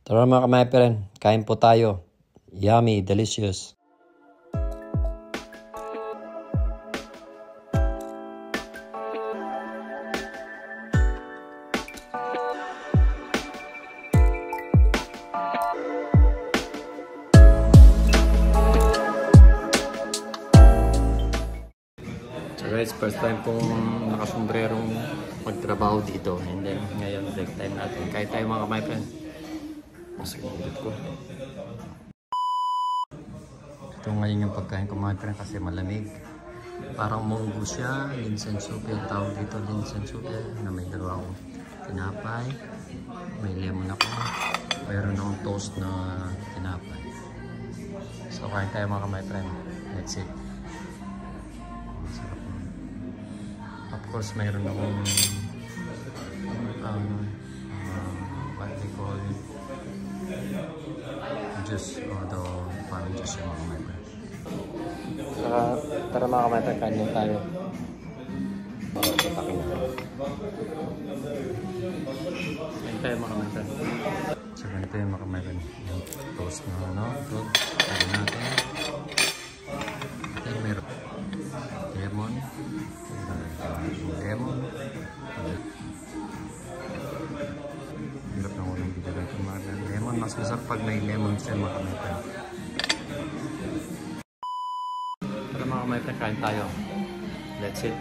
Tara mga kamay-friend, kain po tayo. Yummy, delicious. So guys, first time pong nakasombrerong magtrabaho dito. And then ngayon break time natin. Kain tayo mga kamay-friend. Masakit ko. Ito ngayon yung pagkain ko mga friend kasi malamig. Parang munggo siya. Linsen soup yung tawag dito. Linsen soup na may dalawang tinapay. May lemon ako. Mayroon akong toast na tinapay. So kain tayo mga my friend. That's it. Of course mayroon akong what they call it, juice o the parang juice yung mga kamay. Tara mga kamay, kain tayo. Patakin na tayo. Kain tayo mga kamay. So ganito yung mga kamay. Yung toast na ano, ito. Kain natin. Then meron lemon. Lemon. Hirap na ulang bigyan ito mga lemon. Mas masarap pag may lemon siya mga kamay. Tara mga kamay, kain tayo. That's it.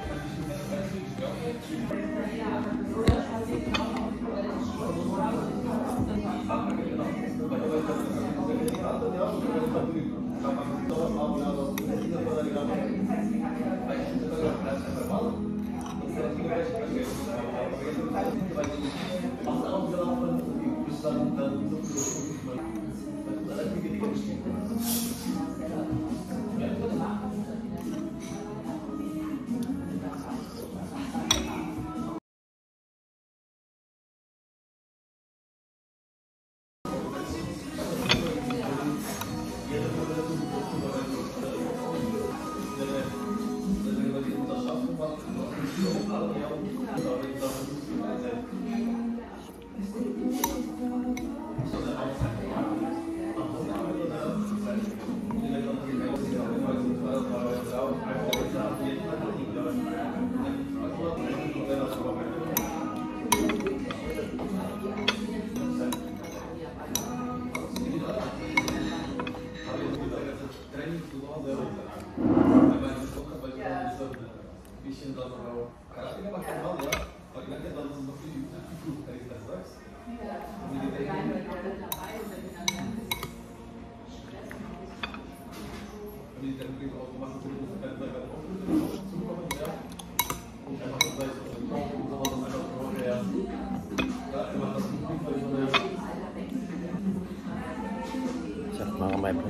Sarap mga kamay po.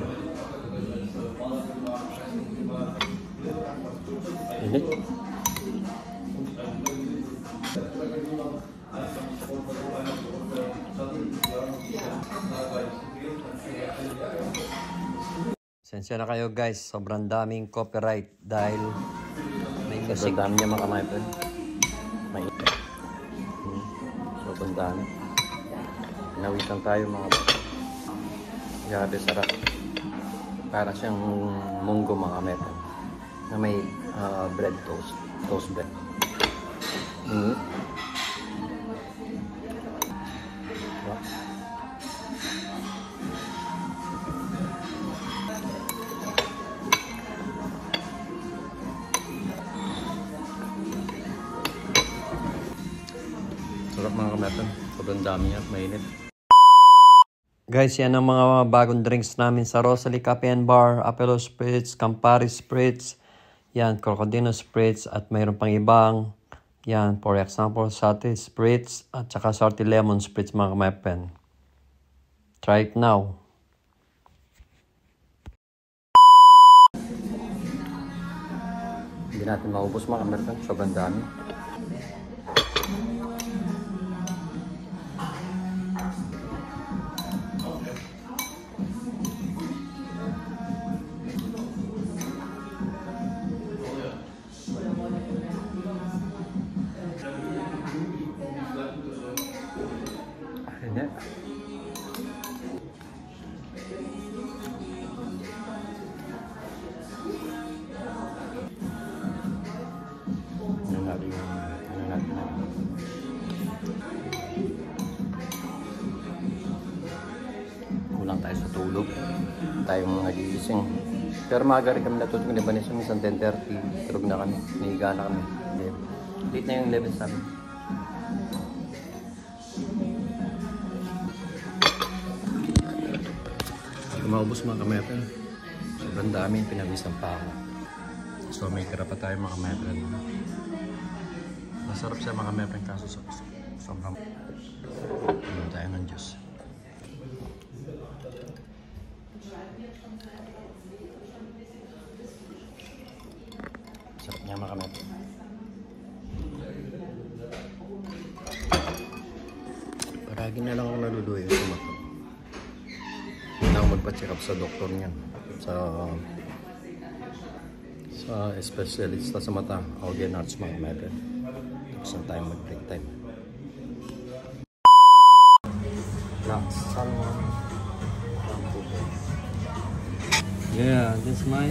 Init. Sensya na kayo guys, sobrang daming copyright dahil may music. Sobrang dami niya mga kamay po. May sobrang dami. Pinawitan tayo mga kamay. Grabe sarap. Para siyang munggo mga kamay po. Na may bread toast. Toast bread. Sarap mga kametan. Sobrang dami at mainit. Guys, yan ang mga bagong drinks namin sa Rosalie Cafe and Bar, Apelo Spritz, Campari Spritz, yan, Crocodilo Spritz, at mayroon pang ibang, yan, for example, Sati Spritz, at saka Salty Lemon Spritz mga kametan. Try it now. Hindi natin maubos mga kametan, sobrang dami. tayo sa tulog. Tayong nagigising. Pero maaga rin kami natutulog ni Vanessa. Minsan 10:30. Tulog na kami. Nahiga na kami. Late na yung 11 sa amin. Maubos mga kamepen. Sobrang dami. Pinawisan pa ako. So may tira pa tayo mga kamepen. Masarap siya mga kamepen kaso sobrang tayo ng Diyos. Sarap niya mga kamepen. Paragi na lang ako naluluyo sa mata. Hindi ako magpa-check up sa doktor niyan. Sa espesyalista sa mata. Augen Arts mga kamepen. Tapos na tayo mag-break time. Yeah, this is my